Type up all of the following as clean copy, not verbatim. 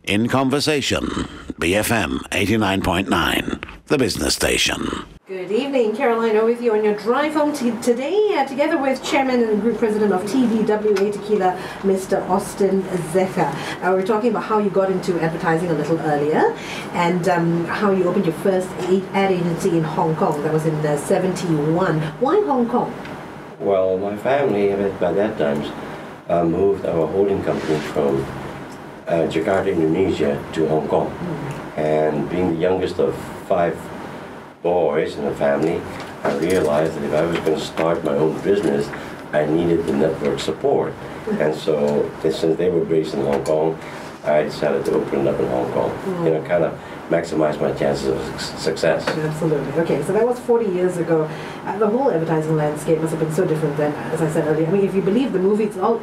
In Conversation, BFM 89.9, the business station. Good evening, Carolina with you on your drive home today, together with Chairman and Group President of TBWA Tequila, Mr. Austen Zecha. We're talking about how you got into advertising a little earlier, and how you opened your first ad agency in Hong Kong. That was in '71. Why Hong Kong? Well, my family by that time moved our holding company from Jakarta, Indonesia to Hong Kong. And being the youngest of 5 boys in the family, I realized that if I was going to start my own business, I needed the network support. And so, since they were based in Hong Kong, I decided to open it up in Hong Kong. Kind of maximize my chances of success. Absolutely. Okay, so that was 40 years ago. The whole advertising landscape must have been so different then, as I said earlier. I mean, if you believe the movie, it's all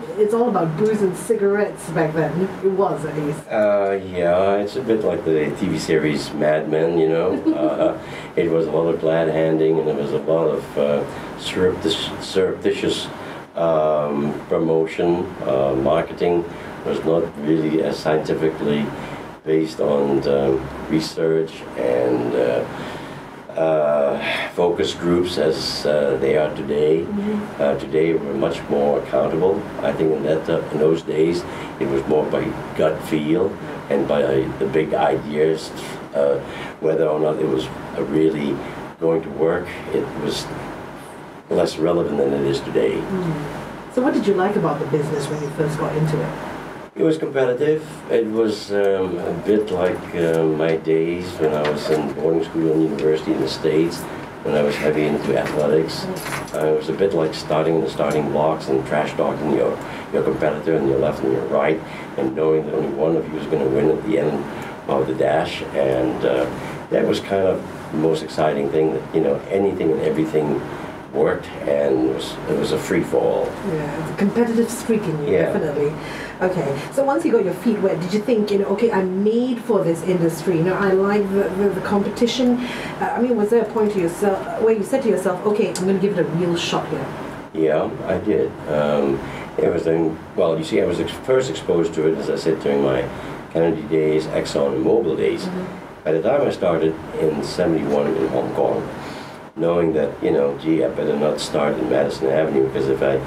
about booze and cigarettes back then. It was, at least. Yeah, it's a bit like the TV series Mad Men, you know. It was a lot of glad handing, and there was a lot of surreptitious promotion, marketing. Was not really as scientifically based on research and focus groups as they are today. Today we're much more accountable. I think in those days it was more by gut feel and by the big ideas. Whether or not it was really going to work, it was less relevant than it is today. So what did you like about the business when you first got into it? It was competitive. It was a bit like my days when I was in boarding school and university in the States, when I was heavy into athletics. It was a bit like starting in the starting blocks and trash talking your competitor on your left and your right, and knowing that only one of you is going to win at the end of the dash. And that was kind of the most exciting thing, that anything and everything worked, and it was a free fall. Yeah, it's a competitive streak in you, definitely. Okay, so once you got your feet wet, did you think, okay, I'm made for this industry? I like the competition. I mean, was there a point to yourself where you said to yourself, okay, I'm going to give it a real shot here? Yeah, I did. It was then, well, you see, I was first exposed to it, as I said, during my Kennedy days, Exxon and Mobil days. By the time I started in '71 in Hong Kong, knowing that, gee, I better not start in Madison Avenue, because if I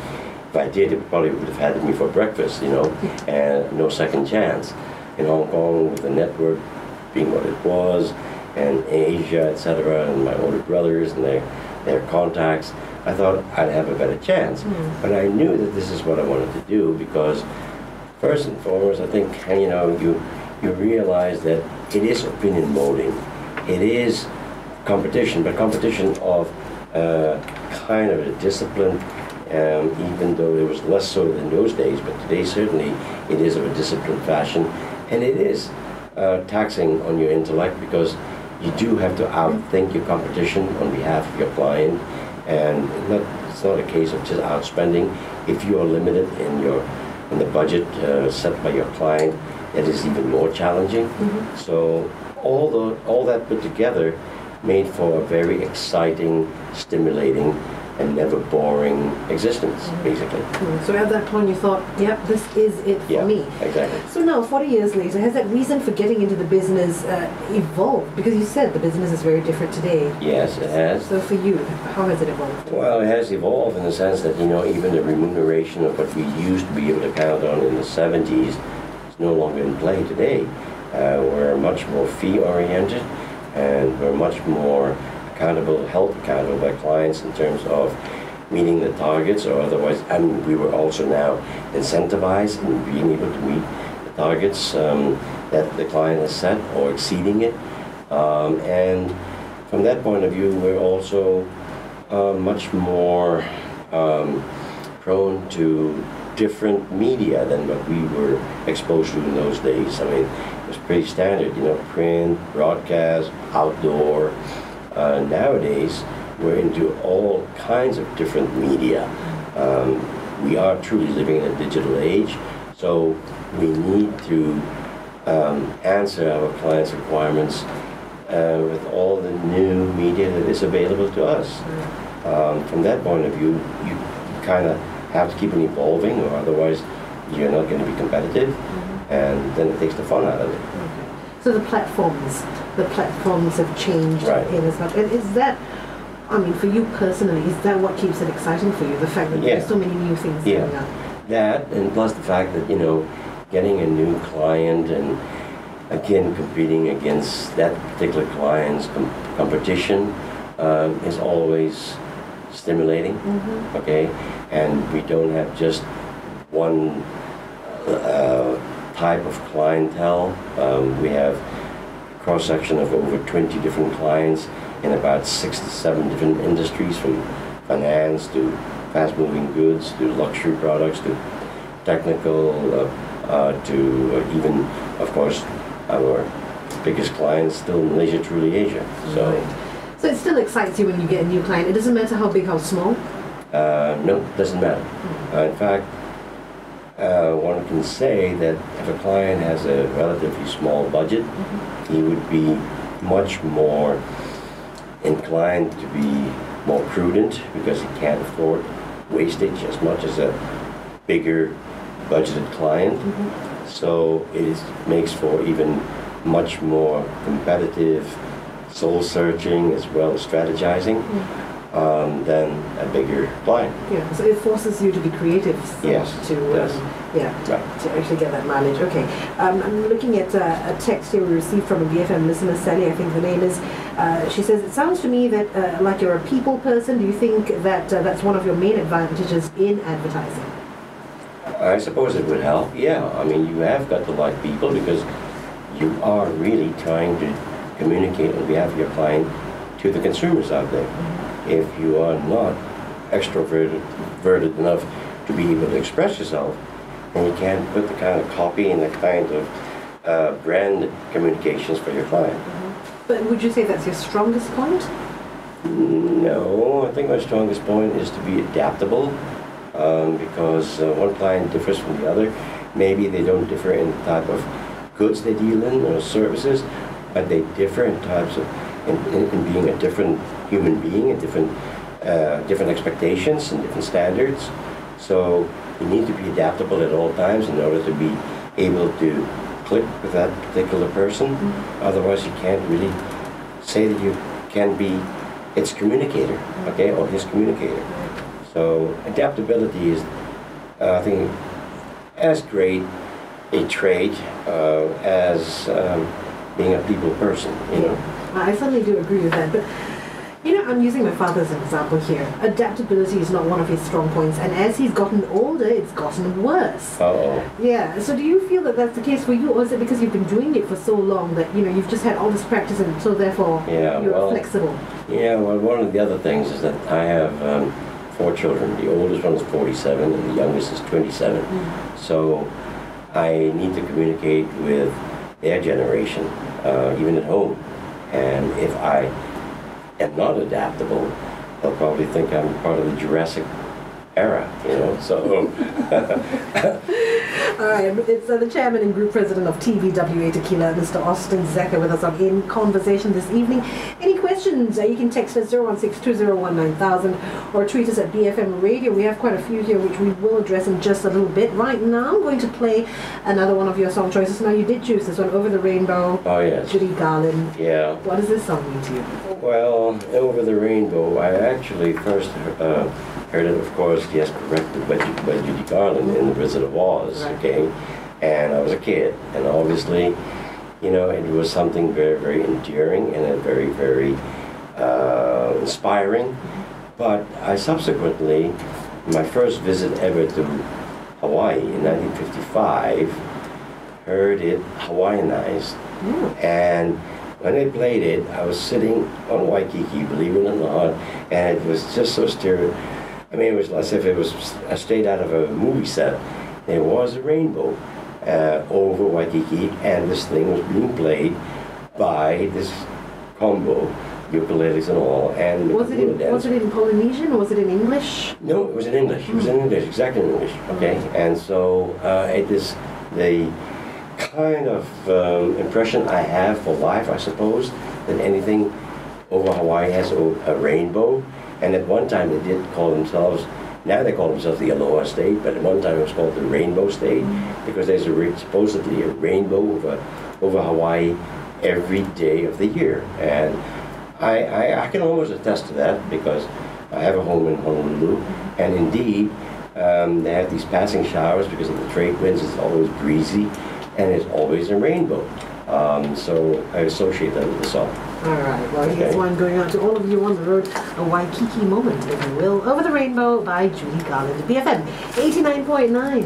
did, it probably would have had me for breakfast, and no second chance. In Hong Kong, with the network being what it was, and Asia, etc., and my older brothers and their contacts, I thought I'd have a better chance. But I knew that this is what I wanted to do, because first and foremost, I think, you realize that it is opinion molding. It is competition, but competition of kind of a discipline, even though it was less so in those days, but today certainly it is of a disciplined fashion, and it is taxing on your intellect, because you do have to outthink your competition on behalf of your client, and it's not a case of just outspending. If you are limited in the budget set by your client, that is even more challenging. So all that put together made for a very exciting, stimulating, and never boring existence, basically. So at that point you thought, yep, this is it for me. Exactly. So now, 40 years later, has that reason for getting into the business evolved? Because you said the business is very different today. Yes, it has. So for you, how has it evolved? Well, it has evolved in the sense that, even the remuneration of what we used to be able to count on in the 70s is no longer in play today. We're much more fee-oriented, and we're much more held accountable by clients in terms of meeting the targets, or otherwise, we were also now incentivized in being able to meet the targets that the client has set, or exceeding it. And from that point of view, we're also much more prone to different media than what we were exposed to in those days. I mean, it was pretty standard, print, broadcast, outdoor. Nowadays, we're into all kinds of different media. We are truly living in a digital age, so we need to answer our clients' requirements with all the new media that is available to us. From that point of view, you kind of have to keep on evolving, or otherwise you're not going to be competitive. and then it takes the fun out of it. Okay. So the platforms have changed Right. in as much. And is that, I mean, for you personally, is that what keeps it exciting for you? The fact that Yeah. there's so many new things Yeah. coming up. That, and plus the fact that, you know, getting a new client and again competing against that particular client's competition is always stimulating. Okay, and we don't have just one type of clientele. We have a cross-section of over 20 different clients in about 6 to 7 different industries, from finance to fast-moving goods to luxury products to technical to even, of course, our biggest clients still Malaysia, truly Asia. So. Right. So it still excites you when you get a new client. It doesn't matter how big, how small? No, it doesn't matter. In fact, one can say that if a client has a relatively small budget, he would be much more inclined to be more prudent because he can't afford wastage as much as a bigger budgeted client. So it makes for even much more competitive soul searching as well as strategizing than a bigger client. Yeah, so it forces you to be creative. Yes, To yes. Right. to actually get that mileage. Okay, I'm looking at a text here we received from a BFM listener, Sally, I think the name is. She says, it sounds to me that like you're a people person. Do you think that that's one of your main advantages in advertising? I suppose it would help. Yeah, I mean, you have got to like people because you are really trying to communicate on behalf of your client to the consumers out there. If you are not extroverted enough to be able to express yourself, then you can't put the kind of copy and the kind of brand communications for your client. But would you say that's your strongest point? No, I think my strongest point is to be adaptable because one client differs from the other. Maybe they don't differ in the type of goods they deal in or services, but they differ in types of in being a different human being and different expectations and different standards. So you need to be adaptable at all times in order to be able to click with that particular person. Otherwise, you can't really say that you can be its communicator, okay, or his communicator. So adaptability is, I think, as great a trait as being a people person, you know. I certainly do agree with that, but you know, I'm using my father as an example here. Adaptability is not one of his strong points, and as he's gotten older, it's gotten worse. Yeah, so do you feel that that's the case for you, or is it because you've been doing it for so long that, you know, you've just had all this practice and so therefore you're flexible? Yeah, well, one of the other things is that I have 4 children. The oldest one is 47 and the youngest is 27. So I need to communicate with their generation, even at home. And if I am not adaptable, they'll probably think I'm part of the Jurassic era, you know, so. All right, it's the chairman and group president of TBWA Tequila, Mr. Austen Zecha, with us on In Conversation this evening. Any questions? You can text us 016-201-9000 or tweet us at BFM Radio. We have quite a few here which we will address in just a little bit. Right now, I'm going to play another one of your song choices. Now, you did choose this one, Over the Rainbow. Oh, yes. Judy Garland. Yeah. What does this song mean to you? Well, Over the Rainbow, I actually first heard it, of course, yes, corrected by Judy Garland in The Wizard of Oz, okay? And I was a kid, and obviously, you know, it was something very, very endearing and very, very inspiring. But I subsequently, my first visit ever to Hawaii in 1955, heard it Hawaiianized. And when they played it, I was sitting on Waikiki, believe it or not, and it was just so stereo. I mean, it was as if it was straight out of a movie set. There was a rainbow over Waikiki, and this thing was being played by this combo, ukuleles and all. And was it in Polynesian or was it in English? No, it was in English. It was in English, exactly in English. Okay, and so it is the kind of impression I have for life, I suppose, that anything over Hawaii has a rainbow. And at one time they did call themselves Now they call themselves the Aloha State, but at one time it was called the Rainbow State because there's supposedly a rainbow over Hawaii every day of the year. And I can almost attest to that because I have a home in Honolulu, and indeed they have these passing showers because of the trade winds. It's always breezy, and it's always a rainbow. So I associate that with the song. All right, well, here's one going out to all of you on the road, a Waikiki moment, if you will, Over the Rainbow by Julie Garland, BFM 89.9.